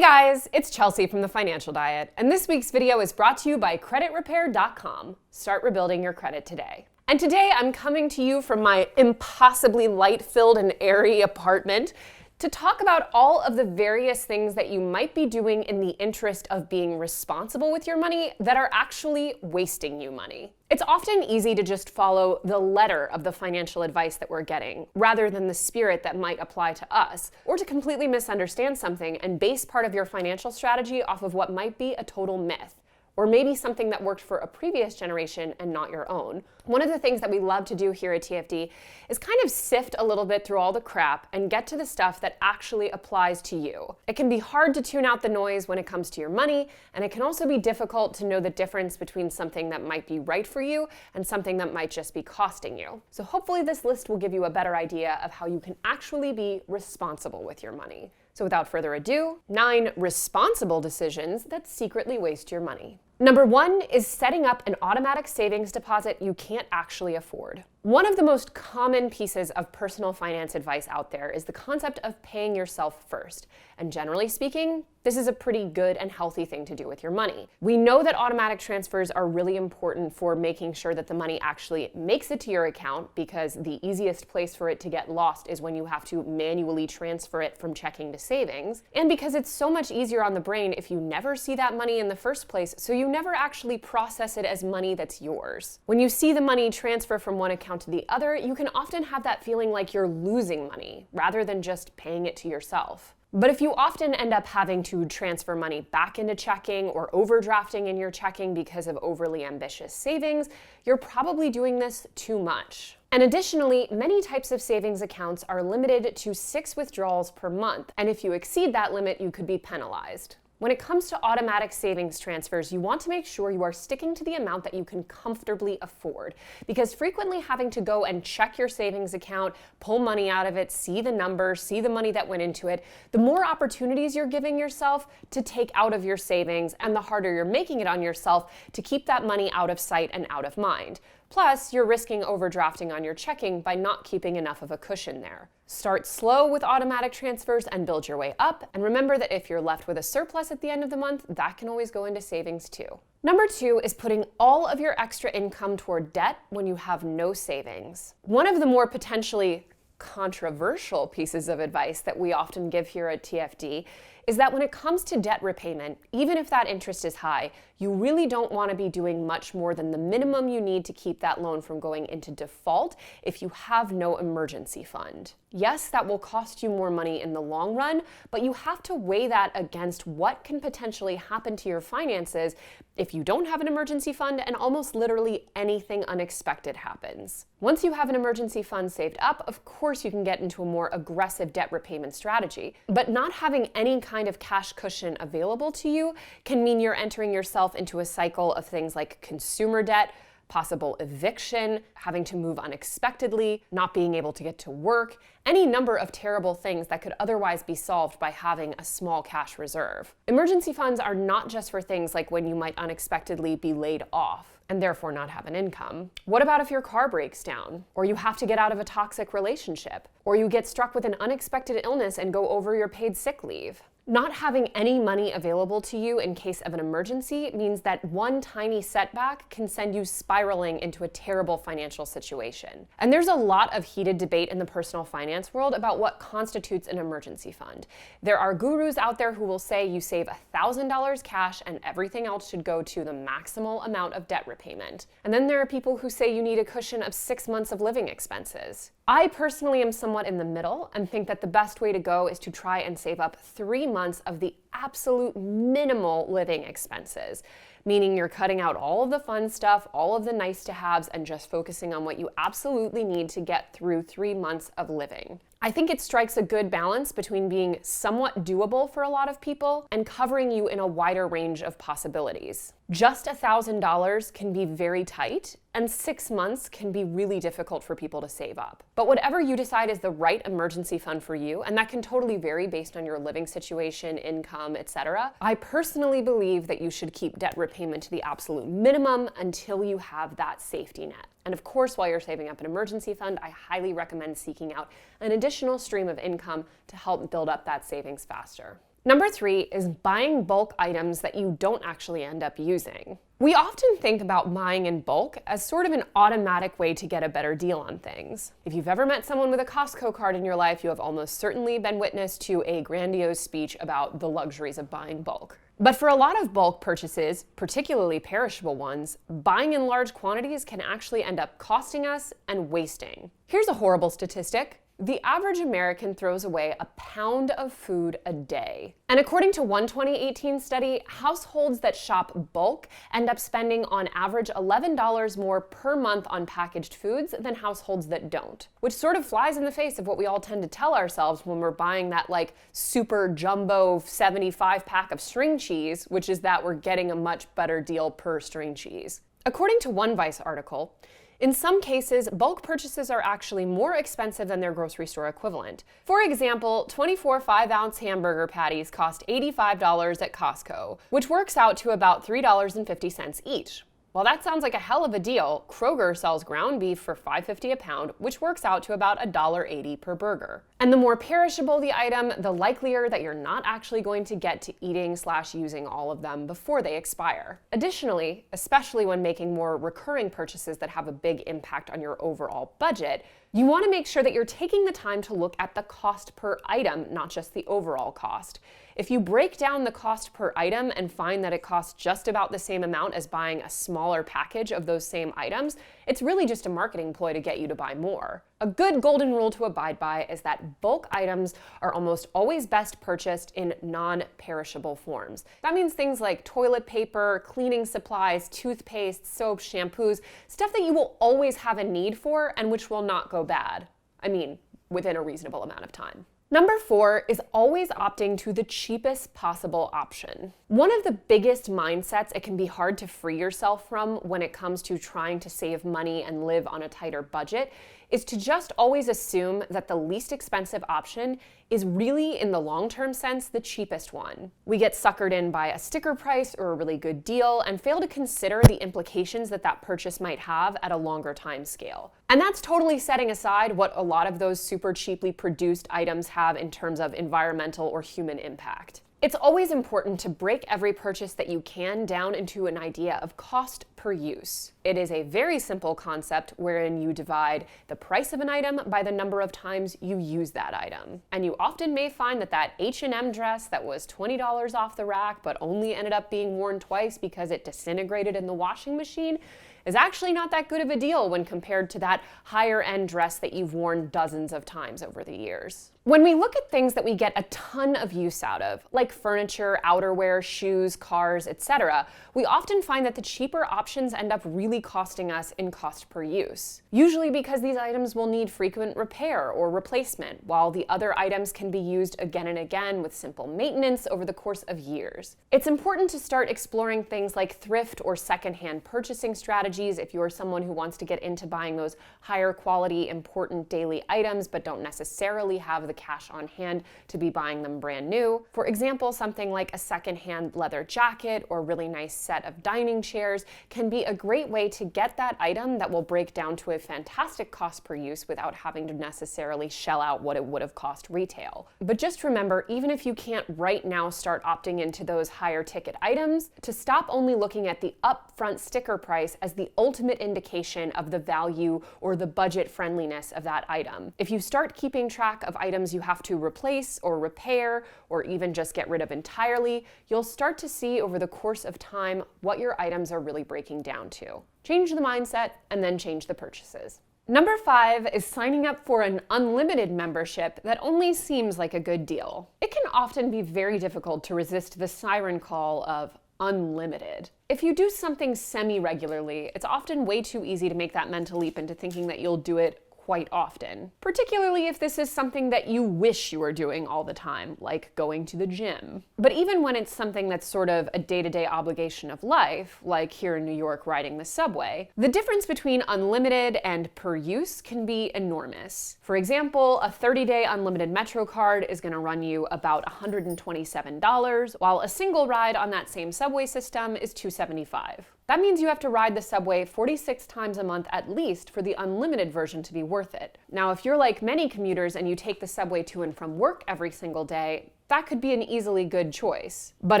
Hey guys, it's Chelsea from The Financial Diet, and this week's video is brought to you by CreditRepair.com. Start rebuilding your credit today. And today I'm coming to you from my impossibly light-filled and airy apartment to talk about all of the various things that you might be doing in the interest of being responsible with your money that are actually wasting you money. It's often easy to just follow the letter of the financial advice that we're getting, rather than the spirit that might apply to us, or to completely misunderstand something and base part of your financial strategy off of what might be a total myth, or maybe something that worked for a previous generation and not your own. One of the things that we love to do here at TFD is kind of sift a little bit through all the crap and get to the stuff that actually applies to you. It can be hard to tune out the noise when it comes to your money, and it can also be difficult to know the difference between something that might be right for you and something that might just be costing you. So hopefully this list will give you a better idea of how you can actually be responsible with your money. So without further ado, 9 responsible decisions that secretly waste your money. Number 1 is setting up an automatic savings deposit you can't actually afford. One of the most common pieces of personal finance advice out there is the concept of paying yourself first. And generally speaking, this is a pretty good and healthy thing to do with your money. We know that automatic transfers are really important for making sure that the money actually makes it to your account, because the easiest place for it to get lost is when you have to manually transfer it from checking to savings. And because it's so much easier on the brain if you never see that money in the first place, so you never actually process it as money that's yours. When you see the money transfer from one account to the other, you can often have that feeling like you're losing money rather than just paying it to yourself. But if you often end up having to transfer money back into checking or overdrafting in your checking because of overly ambitious savings, you're probably doing this too much. And additionally, many types of savings accounts are limited to 6 withdrawals per month, and if you exceed that limit, you could be penalized. When it comes to automatic savings transfers, you want to make sure you are sticking to the amount that you can comfortably afford, because frequently having to go and check your savings account, pull money out of it, see the numbers, see the money that went into it, the more opportunities you're giving yourself to take out of your savings, and the harder you're making it on yourself to keep that money out of sight and out of mind. Plus, you're risking overdrafting on your checking by not keeping enough of a cushion there. Start slow with automatic transfers and build your way up, and remember that if you're left with a surplus at the end of the month, that can always go into savings too. Number 2 is putting all of your extra income toward debt when you have no savings. One of the more potentially controversial pieces of advice that we often give here at TFD is that when it comes to debt repayment, even if that interest is high, you really don't want to be doing much more than the minimum you need to keep that loan from going into default if you have no emergency fund. Yes, that will cost you more money in the long run, but you have to weigh that against what can potentially happen to your finances if you don't have an emergency fund and almost literally anything unexpected happens. Once you have an emergency fund saved up, of course you can get into a more aggressive debt repayment strategy, but not having any kind of cash cushion available to you can mean you're entering yourself into a cycle of things like consumer debt, possible eviction, having to move unexpectedly, not being able to get to work, any number of terrible things that could otherwise be solved by having a small cash reserve. Emergency funds are not just for things like when you might unexpectedly be laid off and therefore not have an income. What about if your car breaks down, or you have to get out of a toxic relationship, or you get struck with an unexpected illness and go over your paid sick leave? Not having any money available to you in case of an emergency means that one tiny setback can send you spiraling into a terrible financial situation. And there's a lot of heated debate in the personal finance world about what constitutes an emergency fund. There are gurus out there who will say you save $1,000 cash and everything else should go to the maximal amount of debt repayment. And then there are people who say you need a cushion of 6 months of living expenses. I personally am somewhat in the middle and think that the best way to go is to try and save up 3 months of the absolute minimal living expenses, meaning you're cutting out all of the fun stuff, all of the nice to haves, and just focusing on what you absolutely need to get through 3 months of living. I think it strikes a good balance between being somewhat doable for a lot of people and covering you in a wider range of possibilities. Just $1,000 can be very tight, and 6 months can be really difficult for people to save up. But whatever you decide is the right emergency fund for you, and that can totally vary based on your living situation, income, etc., I personally believe that you should keep debt repayment to the absolute minimum until you have that safety net. And of course, while you're saving up an emergency fund, I highly recommend seeking out an additional stream of income to help build up that savings faster. Number 3 is buying bulk items that you don't actually end up using. We often think about buying in bulk as sort of an automatic way to get a better deal on things. If you've ever met someone with a Costco card in your life, you have almost certainly been witness to a grandiose speech about the luxuries of buying bulk. But for a lot of bulk purchases, particularly perishable ones, buying in large quantities can actually end up costing us and wasting. Here's a horrible statistic. The average American throws away a pound of food a day. And according to one 2018 study, households that shop bulk end up spending on average $11 more per month on packaged foods than households that don't, which sort of flies in the face of what we all tend to tell ourselves when we're buying that like super jumbo 75 pack of string cheese, which is that we're getting a much better deal per string cheese. According to one Vice article, in some cases, bulk purchases are actually more expensive than their grocery store equivalent. For example, 24 5-ounce hamburger patties cost $85 at Costco, which works out to about $3.50 each. While that sounds like a hell of a deal, Kroger sells ground beef for $5.50 a pound, which works out to about $1.80 per burger. And the more perishable the item, the likelier that you're not actually going to get to eating/using all of them before they expire. Additionally, especially when making more recurring purchases that have a big impact on your overall budget, you want to make sure that you're taking the time to look at the cost per item, not just the overall cost. If you break down the cost per item and find that it costs just about the same amount as buying a smaller package of those same items, it's really just a marketing ploy to get you to buy more. A good golden rule to abide by is that bulk items are almost always best purchased in non-perishable forms. That means things like toilet paper, cleaning supplies, toothpaste, soap, shampoos, stuff that you will always have a need for and which will not go bad. I mean, within a reasonable amount of time. Number 4 is always opting to the cheapest possible option. One of the biggest mindsets it can be hard to free yourself from when it comes to trying to save money and live on a tighter budget is to just always assume that the least expensive option is really, in the long-term sense, the cheapest one. We get suckered in by a sticker price or a really good deal and fail to consider the implications that that purchase might have at a longer time scale. And that's totally setting aside what a lot of those super cheaply produced items have in terms of environmental or human impact. It's always important to break every purchase that you can down into an idea of cost per use. It is a very simple concept wherein you divide the price of an item by the number of times you use that item. And you often may find that that H&M dress that was $20 off the rack but only ended up being worn twice because it disintegrated in the washing machine is actually not that good of a deal when compared to that higher end dress that you've worn dozens of times over the years. When we look at things that we get a ton of use out of, like furniture, outerwear, shoes, cars, etc., we often find that the cheaper options end up really costing us in cost per use. Usually because these items will need frequent repair or replacement, while the other items can be used again and again with simple maintenance over the course of years. It's important to start exploring things like thrift or secondhand purchasing strategies if you're someone who wants to get into buying those higher quality, important daily items but don't necessarily have the cash on hand to be buying them brand new. For example, something like a secondhand leather jacket or really nice set of dining chairs can be a great way to get that item that will break down to a fantastic cost per use without having to necessarily shell out what it would have cost retail. But just remember, even if you can't right now start opting into those higher ticket items, to stop only looking at the upfront sticker price as the ultimate indication of the value or the budget friendliness of that item. If you start keeping track of items you have to replace or repair or even just get rid of entirely, you'll start to see over the course of time what your items are really breaking down to. Change the mindset and then change the purchases. Number 5 is signing up for an unlimited membership that only seems like a good deal. It can often be very difficult to resist the siren call of unlimited. If you do something semi-regularly, it's often way too easy to make that mental leap into thinking that you'll do it quite often, particularly if this is something that you wish you were doing all the time, like going to the gym. But even when it's something that's sort of a day-to-day obligation of life, like here in New York riding the subway, the difference between unlimited and per use can be enormous. For example, a 30-day unlimited Metro card is going to run you about $127, while a single ride on that same subway system is $275. That means you have to ride the subway 46 times a month at least for the unlimited version to be worth it. Now, if you're like many commuters and you take the subway to and from work every single day, that could be an easily good choice. But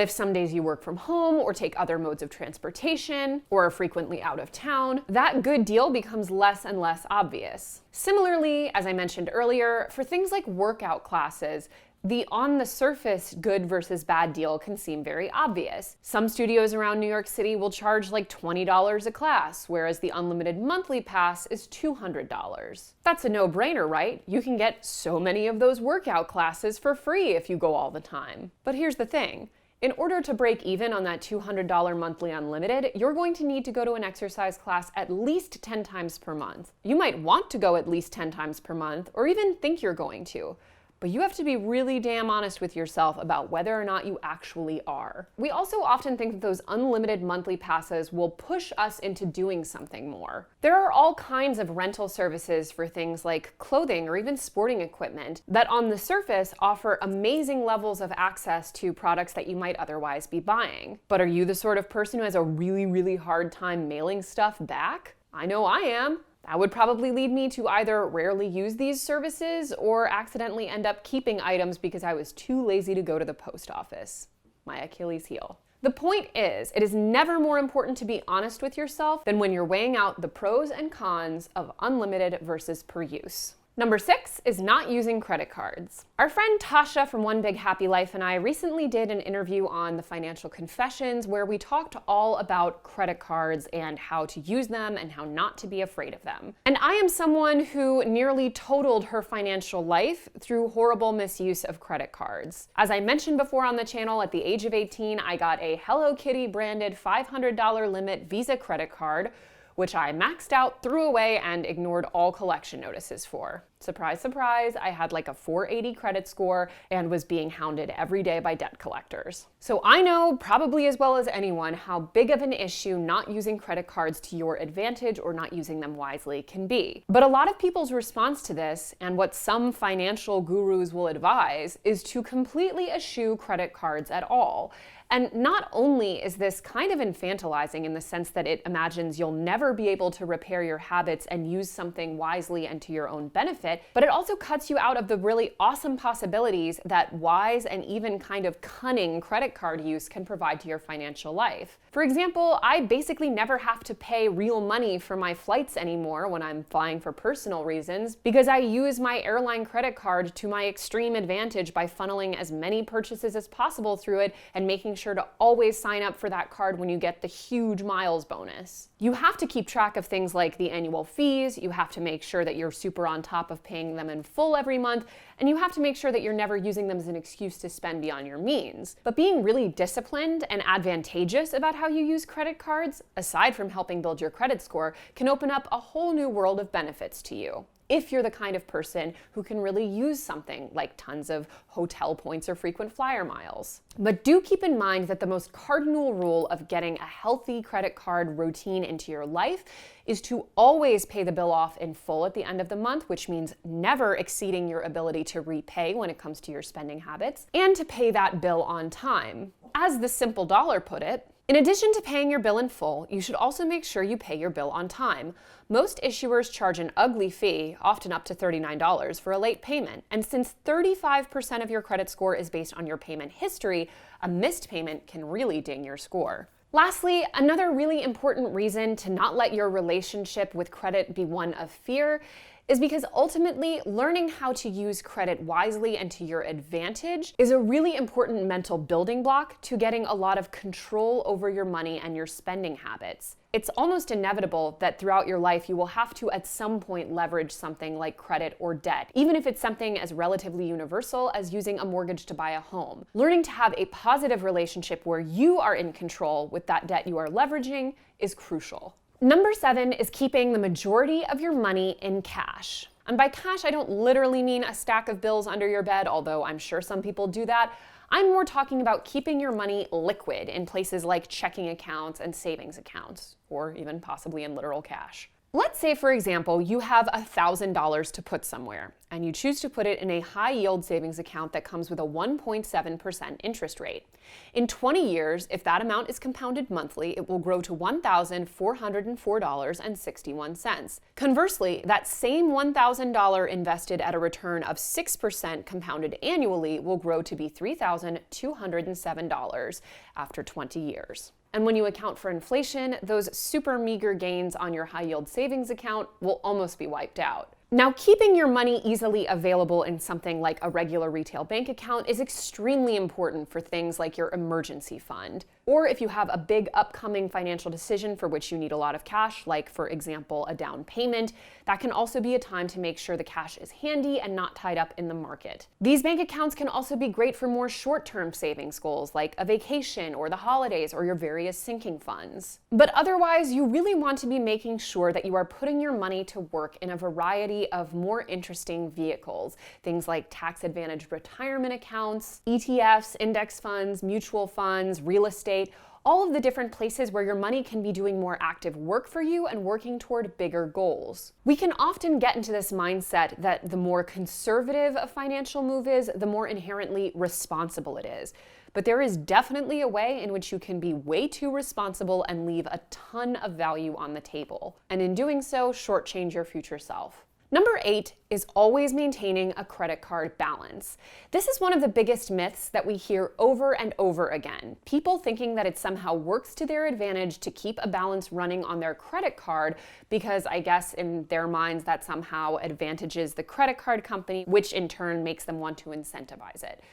if some days you work from home or take other modes of transportation or are frequently out of town, that good deal becomes less and less obvious. Similarly, as I mentioned earlier, for things like workout classes, the on-the-surface good versus bad deal can seem very obvious. Some studios around New York City will charge like $20 a class, whereas the unlimited monthly pass is $200. That's a no-brainer, right? You can get so many of those workout classes for free if you go all the time. But here's the thing. In order to break even on that $200 monthly unlimited, you're going to need to go to an exercise class at least 10 times per month. You might want to go at least 10 times per month, or even think you're going to. But you have to be really damn honest with yourself about whether or not you actually are. We also often think that those unlimited monthly passes will push us into doing something more. There are all kinds of rental services for things like clothing or even sporting equipment that on the surface offer amazing levels of access to products that you might otherwise be buying. But are you the sort of person who has a really hard time mailing stuff back? I know I am. That would probably lead me to either rarely use these services or accidentally end up keeping items because I was too lazy to go to the post office. My Achilles heel. The point is, it is never more important to be honest with yourself than when you're weighing out the pros and cons of unlimited versus per use. Number 6 is not using credit cards. Our friend Tasha from One Big Happy Life and I recently did an interview on The Financial Confessions where we talked all about credit cards and how to use them and how not to be afraid of them. And I am someone who nearly totaled her financial life through horrible misuse of credit cards. As I mentioned before on the channel, at the age of 18, I got a Hello Kitty branded $500 limit Visa credit card, which I maxed out, threw away, and ignored all collection notices for. Surprise, surprise, I had like a 480 credit score and was being hounded every day by debt collectors. So I know, probably as well as anyone, how big of an issue not using credit cards to your advantage or not using them wisely can be. But a lot of people's response to this, and what some financial gurus will advise, is to completely eschew credit cards at all. And not only is this kind of infantilizing in the sense that it imagines you'll never be able to repair your habits and use something wisely and to your own benefit, but it also cuts you out of the really awesome possibilities that wise and even kind of cunning credit card use can provide to your financial life. For example, I basically never have to pay real money for my flights anymore when I'm flying for personal reasons because I use my airline credit card to my extreme advantage by funneling as many purchases as possible through it and making sure to always sign up for that card when you get the huge miles bonus. You have to keep track of things like the annual fees, you have to make sure that you're super on top of paying them in full every month, and you have to make sure that you're never using them as an excuse to spend beyond your means. But being really disciplined and advantageous about how you use credit cards, aside from helping build your credit score, can open up a whole new world of benefits to you. If you're the kind of person who can really use something like tons of hotel points or frequent flyer miles. But do keep in mind that the most cardinal rule of getting a healthy credit card routine into your life is to always pay the bill off in full at the end of the month, which means never exceeding your ability to repay when it comes to your spending habits, and to pay that bill on time. As the Simple Dollar put it, in addition to paying your bill in full, you should also make sure you pay your bill on time. Most issuers charge an ugly fee, often up to $39, for a late payment. And since 35% of your credit score is based on your payment history, a missed payment can really ding your score. Lastly, another really important reason to not let your relationship with credit be one of fear is because ultimately learning how to use credit wisely and to your advantage is a really important mental building block to getting a lot of control over your money and your spending habits. It's almost inevitable that throughout your life you will have to at some point leverage something like credit or debt, even if it's something as relatively universal as using a mortgage to buy a home. Learning to have a positive relationship where you are in control with that debt you are leveraging is crucial. Number 7 is keeping the majority of your money in cash. And by cash, I don't literally mean a stack of bills under your bed, although I'm sure some people do that. I'm more talking about keeping your money liquid in places like checking accounts and savings accounts, or even possibly in literal cash. Let's say, for example, you have $1,000 to put somewhere, and you choose to put it in a high-yield savings account that comes with a 1.7% interest rate. In 20 years, if that amount is compounded monthly, it will grow to $1,404.61. Conversely, that same $1,000 invested at a return of 6% compounded annually will grow to be $3,207 after 20 years. And when you account for inflation, those super meager gains on your high-yield savings account will almost be wiped out. Now, keeping your money easily available in something like a regular retail bank account is extremely important for things like your emergency fund, or if you have a big upcoming financial decision for which you need a lot of cash, like, for example, a down payment. That can also be a time to make sure the cash is handy and not tied up in the market. These bank accounts can also be great for more short-term savings goals, like a vacation or the holidays or your various sinking funds. But otherwise, you really want to be making sure that you are putting your money to work in a variety of more interesting vehicles, things like tax-advantaged retirement accounts, ETFs, index funds, mutual funds, real estate, all of the different places where your money can be doing more active work for you and working toward bigger goals. We can often get into this mindset that the more conservative a financial move is, the more inherently responsible it is. But there is definitely a way in which you can be way too responsible and leave a ton of value on the table, and in doing so, shortchange your future self. Number 8 is always maintaining a credit card balance. This is one of the biggest myths that we hear over and over again. People thinking that it somehow works to their advantage to keep a balance running on their credit card because I guess in their minds that somehow advantages the credit card company, which in turn makes them want to incentivize it.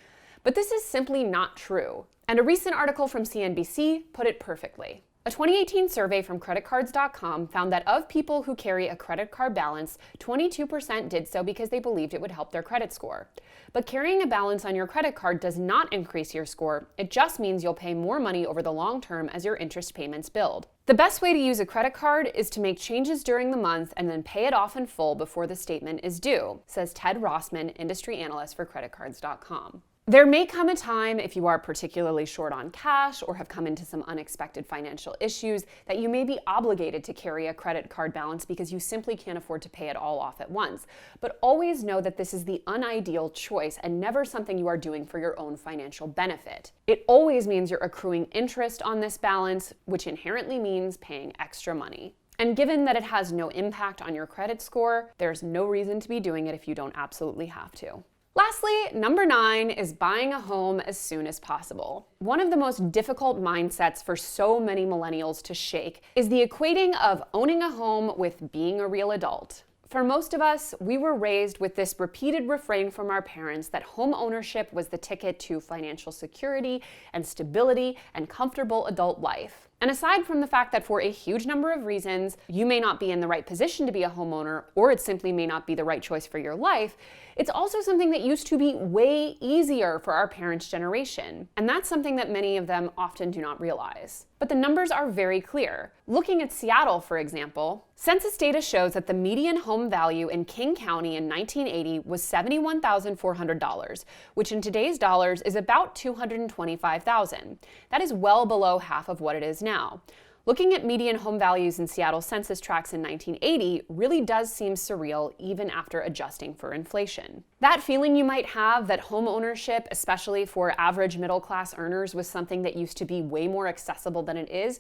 But this is simply not true. And a recent article from CNBC put it perfectly. A 2018 survey from creditcards.com found that of people who carry a credit card balance, 22% did so because they believed it would help their credit score. But carrying a balance on your credit card does not increase your score. It just means you'll pay more money over the long term as your interest payments build. The best way to use a credit card is to make changes during the month and then pay it off in full before the statement is due, says Ted Rossman, industry analyst for creditcards.com. There may come a time, if you are particularly short on cash or have come into some unexpected financial issues, that you may be obligated to carry a credit card balance because you simply can't afford to pay it all off at once. But always know that this is the unideal choice and never something you are doing for your own financial benefit. It always means you're accruing interest on this balance, which inherently means paying extra money. And given that it has no impact on your credit score, there's no reason to be doing it if you don't absolutely have to. Lastly, number 9 is buying a home as soon as possible. One of the most difficult mindsets for so many millennials to shake is the equating of owning a home with being a real adult. For most of us, we were raised with this repeated refrain from our parents that home ownership was the ticket to financial security and stability and comfortable adult life. And aside from the fact that for a huge number of reasons, you may not be in the right position to be a homeowner, or it simply may not be the right choice for your life, it's also something that used to be way easier for our parents' generation. And that's something that many of them often do not realize. But the numbers are very clear. Looking at Seattle, for example, census data shows that the median home value in King County in 1980 was $71,400, which in today's dollars is about $225,000. That is well below half of what it is now. Looking at median home values in Seattle census tracts in 1980 really does seem surreal even after adjusting for inflation. That feeling you might have that home ownership, especially for average middle-class earners, was something that used to be way more accessible than it is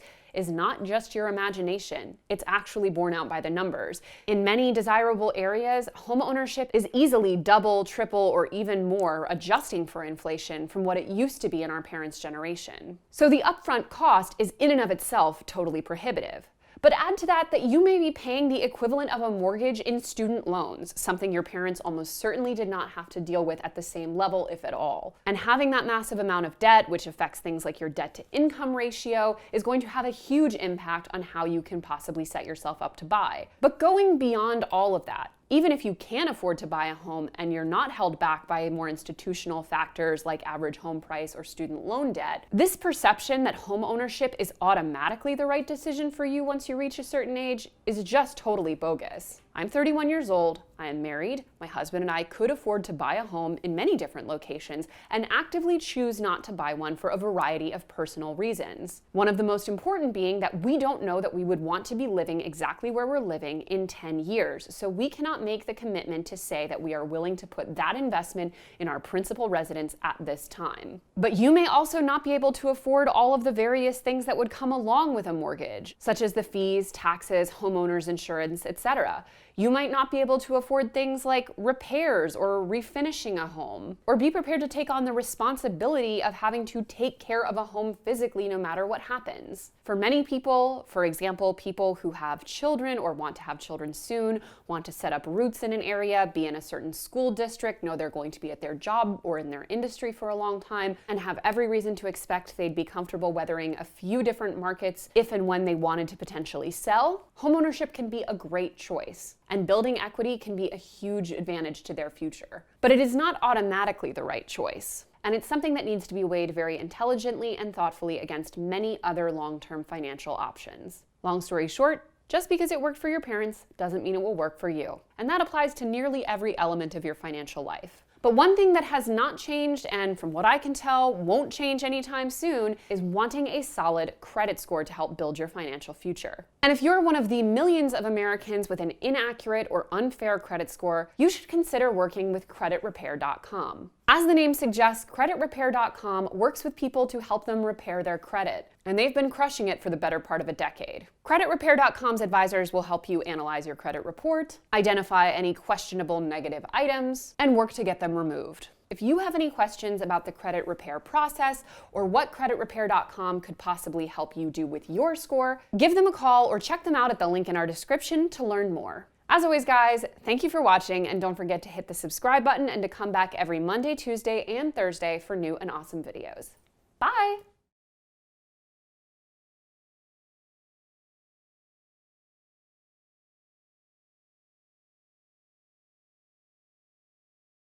not just your imagination. It's actually borne out by the numbers. In many desirable areas, home ownership is easily double, triple, or even more, adjusting for inflation from what it used to be in our parents' generation. So the upfront cost is in and of itself totally prohibitive. But add to that you may be paying the equivalent of a mortgage in student loans, something your parents almost certainly did not have to deal with at the same level, if at all. And having that massive amount of debt, which affects things like your debt-to-income ratio, is going to have a huge impact on how you can possibly set yourself up to buy. But going beyond all of that, even if you can afford to buy a home and you're not held back by more institutional factors like average home price or student loan debt, this perception that home ownership is automatically the right decision for you once you reach a certain age is just totally bogus. I'm 31 years old, I am married, my husband and I could afford to buy a home in many different locations and actively choose not to buy one for a variety of personal reasons. One of the most important being that we don't know that we would want to be living exactly where we're living in 10 years, so we cannot make the commitment to say that we are willing to put that investment in our principal residence at this time. But you may also not be able to afford all of the various things that would come along with a mortgage, such as the fees, taxes, homeowners insurance, etc. You might not be able to afford things like repairs or refinishing a home, or be prepared to take on the responsibility of having to take care of a home physically no matter what happens. For many people, for example, people who have children or want to have children soon, want to set up roots in an area, be in a certain school district, know they're going to be at their job or in their industry for a long time, and have every reason to expect they'd be comfortable weathering a few different markets if and when they wanted to potentially sell, homeownership can be a great choice. And building equity can be a huge advantage to their future. But it is not automatically the right choice. And it's something that needs to be weighed very intelligently and thoughtfully against many other long-term financial options. Long story short, just because it worked for your parents doesn't mean it will work for you. And that applies to nearly every element of your financial life. But one thing that has not changed, and from what I can tell won't change anytime soon, is wanting a solid credit score to help build your financial future. And if you're one of the millions of Americans with an inaccurate or unfair credit score, you should consider working with CreditRepair.com. As the name suggests, CreditRepair.com works with people to help them repair their credit, and they've been crushing it for the better part of a decade. CreditRepair.com's advisors will help you analyze your credit report, identify any questionable negative items, and work to get them removed. If you have any questions about the credit repair process or what CreditRepair.com could possibly help you do with your score, give them a call or check them out at the link in our description to learn more. As always, guys, thank you for watching, and don't forget to hit the subscribe button and to come back every Monday, Tuesday, and Thursday for new and awesome videos. Bye!